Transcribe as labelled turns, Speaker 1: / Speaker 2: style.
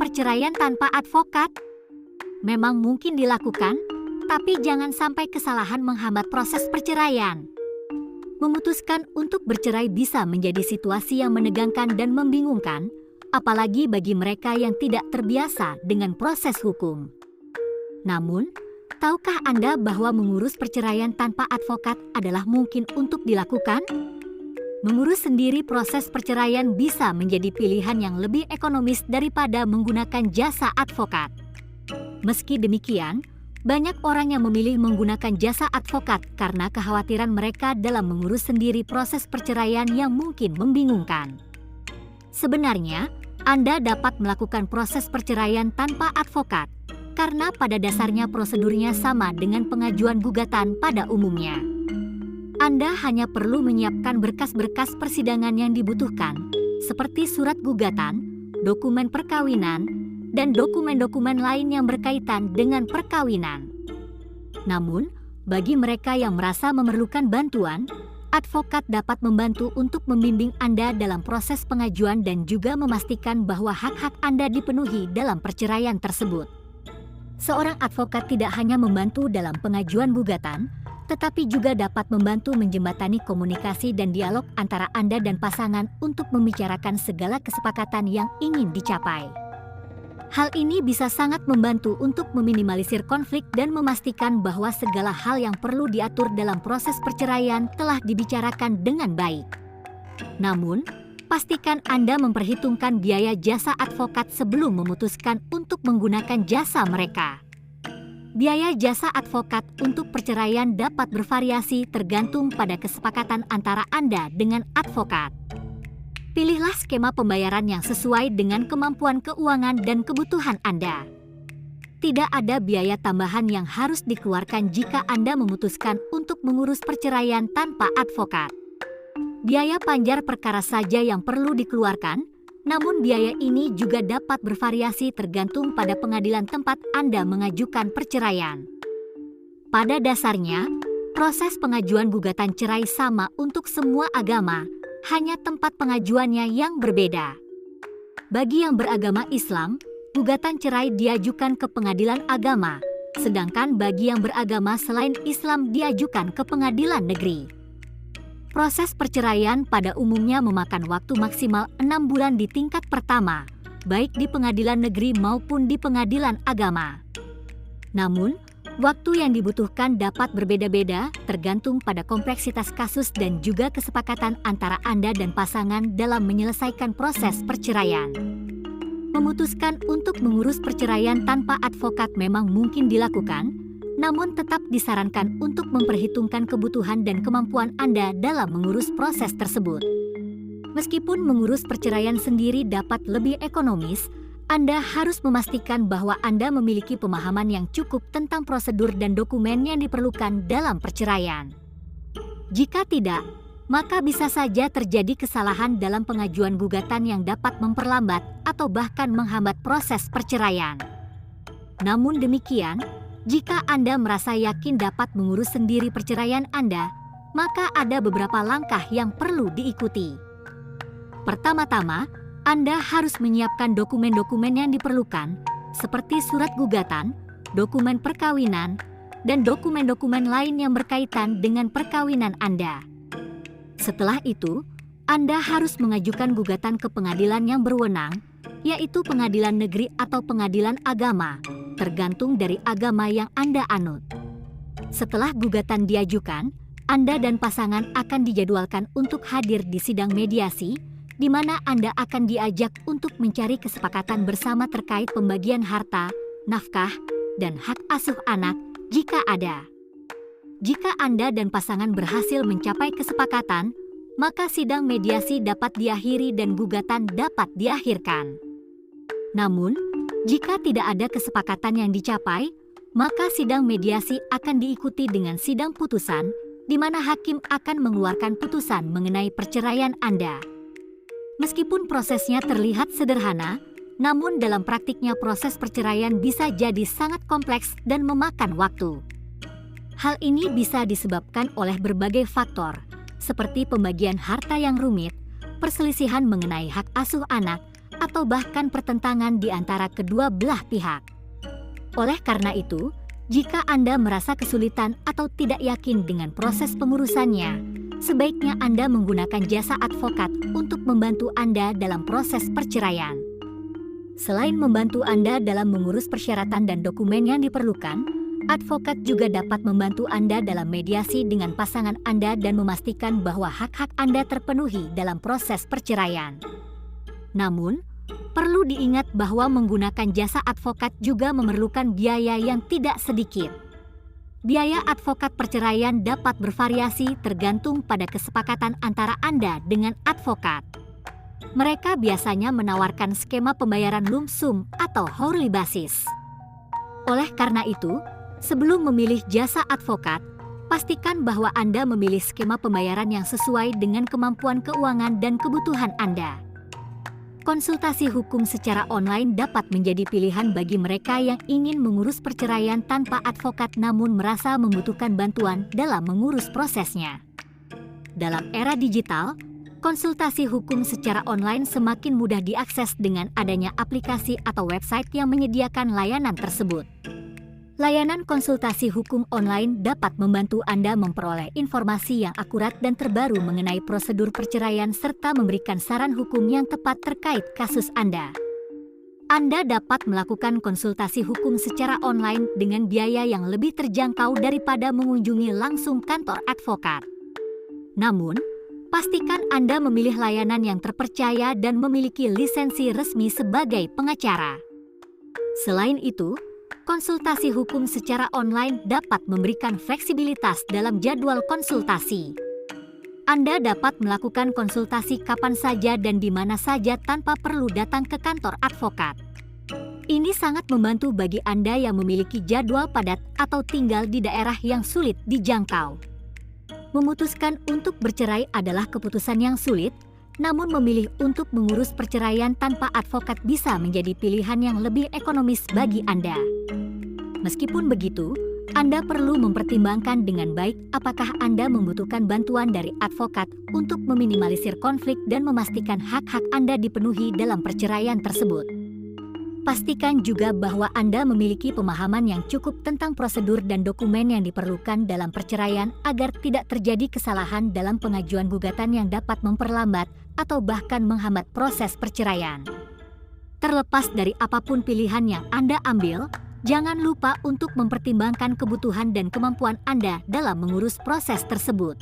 Speaker 1: perceraian tanpa advokat? Memang mungkin dilakukan, tapi jangan sampai kesalahan menghambat proses perceraian. Memutuskan untuk bercerai bisa menjadi situasi yang menegangkan dan membingungkan, apalagi bagi mereka yang tidak terbiasa dengan proses hukum. Namun, tahukah Anda bahwa mengurus perceraian tanpa advokat adalah mungkin untuk dilakukan? Mengurus sendiri proses perceraian bisa menjadi pilihan yang lebih ekonomis daripada menggunakan jasa advokat. Meski demikian, banyak orang yang memilih menggunakan jasa advokat karena kekhawatiran mereka dalam mengurus sendiri proses perceraian yang mungkin membingungkan. Sebenarnya, Anda dapat melakukan proses perceraian tanpa advokat, karena pada dasarnya prosedurnya sama dengan pengajuan gugatan pada umumnya. Anda hanya perlu menyiapkan berkas-berkas persidangan yang dibutuhkan, seperti surat gugatan, dokumen perkawinan, dan dokumen-dokumen lain yang berkaitan dengan perkawinan. Namun, bagi mereka yang merasa memerlukan bantuan, advokat dapat membantu untuk membimbing Anda dalam proses pengajuan dan juga memastikan bahwa hak-hak Anda dipenuhi dalam perceraian tersebut. Seorang advokat tidak hanya membantu dalam pengajuan gugatan, tetapi juga dapat membantu menjembatani komunikasi dan dialog antara Anda dan pasangan untuk membicarakan segala kesepakatan yang ingin dicapai. Hal ini bisa sangat membantu untuk meminimalisir konflik dan memastikan bahwa segala hal yang perlu diatur dalam proses perceraian telah dibicarakan dengan baik. Namun, pastikan Anda memperhitungkan biaya jasa advokat sebelum memutuskan untuk menggunakan jasa mereka. Biaya jasa advokat untuk perceraian dapat bervariasi tergantung pada kesepakatan antara Anda dengan advokat. Pilihlah skema pembayaran yang sesuai dengan kemampuan keuangan dan kebutuhan Anda. Tidak ada biaya tambahan yang harus dikeluarkan jika Anda memutuskan untuk mengurus perceraian tanpa advokat. Biaya panjar perkara saja yang perlu dikeluarkan, namun biaya ini juga dapat bervariasi tergantung pada pengadilan tempat Anda mengajukan perceraian. Pada dasarnya, proses pengajuan gugatan cerai sama untuk semua agama, hanya tempat pengajuannya yang berbeda. Bagi yang beragama Islam, gugatan cerai diajukan ke pengadilan agama, sedangkan bagi yang beragama selain Islam diajukan ke pengadilan negeri. Proses perceraian pada umumnya memakan waktu maksimal 6 bulan di tingkat pertama, baik di pengadilan negeri maupun di pengadilan agama. Namun, waktu yang dibutuhkan dapat berbeda-beda tergantung pada kompleksitas kasus dan juga kesepakatan antara Anda dan pasangan dalam menyelesaikan proses perceraian. Memutuskan untuk mengurus perceraian tanpa advokat memang mungkin dilakukan, namun tetap disarankan untuk memperhitungkan kebutuhan dan kemampuan Anda dalam mengurus proses tersebut. Meskipun mengurus perceraian sendiri dapat lebih ekonomis, Anda harus memastikan bahwa Anda memiliki pemahaman yang cukup tentang prosedur dan dokumen yang diperlukan dalam perceraian. Jika tidak, maka bisa saja terjadi kesalahan dalam pengajuan gugatan yang dapat memperlambat atau bahkan menghambat proses perceraian. Namun demikian, jika Anda merasa yakin dapat mengurus sendiri perceraian Anda, maka ada beberapa langkah yang perlu diikuti. Pertama-tama, Anda harus menyiapkan dokumen-dokumen yang diperlukan, seperti surat gugatan, dokumen perkawinan, dan dokumen-dokumen lain yang berkaitan dengan perkawinan Anda. Setelah itu, Anda harus mengajukan gugatan ke pengadilan yang berwenang, yaitu pengadilan negeri atau pengadilan agama, tergantung dari agama yang Anda anut. Setelah gugatan diajukan, Anda dan pasangan akan dijadwalkan untuk hadir di sidang mediasi, di mana Anda akan diajak untuk mencari kesepakatan bersama terkait pembagian harta, nafkah, dan hak asuh anak jika ada. Jika Anda dan pasangan berhasil mencapai kesepakatan, maka sidang mediasi dapat diakhiri dan gugatan dapat diakhirkan. Namun, jika tidak ada kesepakatan yang dicapai, maka sidang mediasi akan diikuti dengan sidang putusan, di mana hakim akan mengeluarkan putusan mengenai perceraian Anda. Meskipun prosesnya terlihat sederhana, namun dalam praktiknya proses perceraian bisa jadi sangat kompleks dan memakan waktu. Hal ini bisa disebabkan oleh berbagai faktor, seperti pembagian harta yang rumit, perselisihan mengenai hak asuh anak, atau bahkan pertentangan di antara kedua belah pihak. Oleh karena itu, jika Anda merasa kesulitan atau tidak yakin dengan proses pengurusannya, sebaiknya Anda menggunakan jasa advokat untuk membantu Anda dalam proses perceraian. Selain membantu Anda dalam mengurus persyaratan dan dokumen yang diperlukan, advokat juga dapat membantu Anda dalam mediasi dengan pasangan Anda dan memastikan bahwa hak-hak Anda terpenuhi dalam proses perceraian. Namun, perlu diingat bahwa menggunakan jasa advokat juga memerlukan biaya yang tidak sedikit. Biaya advokat perceraian dapat bervariasi tergantung pada kesepakatan antara Anda dengan advokat. Mereka biasanya menawarkan skema pembayaran lump sum atau hourly basis. Oleh karena itu, sebelum memilih jasa advokat, pastikan bahwa Anda memilih skema pembayaran yang sesuai dengan kemampuan keuangan dan kebutuhan Anda. Konsultasi hukum secara online dapat menjadi pilihan bagi mereka yang ingin mengurus perceraian tanpa advokat namun merasa membutuhkan bantuan dalam mengurus prosesnya. Dalam era digital, konsultasi hukum secara online semakin mudah diakses dengan adanya aplikasi atau website yang menyediakan layanan tersebut. Layanan konsultasi hukum online dapat membantu Anda memperoleh informasi yang akurat dan terbaru mengenai prosedur perceraian serta memberikan saran hukum yang tepat terkait kasus Anda. Anda dapat melakukan konsultasi hukum secara online dengan biaya yang lebih terjangkau daripada mengunjungi langsung kantor advokat. Namun, pastikan Anda memilih layanan yang terpercaya dan memiliki lisensi resmi sebagai pengacara. Selain itu, konsultasi hukum secara online dapat memberikan fleksibilitas dalam jadwal konsultasi. Anda dapat melakukan konsultasi kapan saja dan di mana saja tanpa perlu datang ke kantor advokat. Ini sangat membantu bagi Anda yang memiliki jadwal padat atau tinggal di daerah yang sulit dijangkau. Memutuskan untuk bercerai adalah keputusan yang sulit, namun memilih untuk mengurus perceraian tanpa advokat bisa menjadi pilihan yang lebih ekonomis bagi Anda. Meskipun begitu, Anda perlu mempertimbangkan dengan baik apakah Anda membutuhkan bantuan dari advokat untuk meminimalisir konflik dan memastikan hak-hak Anda dipenuhi dalam perceraian tersebut. Pastikan juga bahwa Anda memiliki pemahaman yang cukup tentang prosedur dan dokumen yang diperlukan dalam perceraian agar tidak terjadi kesalahan dalam pengajuan gugatan yang dapat memperlambat atau bahkan menghambat proses perceraian. Terlepas dari apapun pilihan yang Anda ambil, jangan lupa untuk mempertimbangkan kebutuhan dan kemampuan Anda dalam mengurus proses tersebut.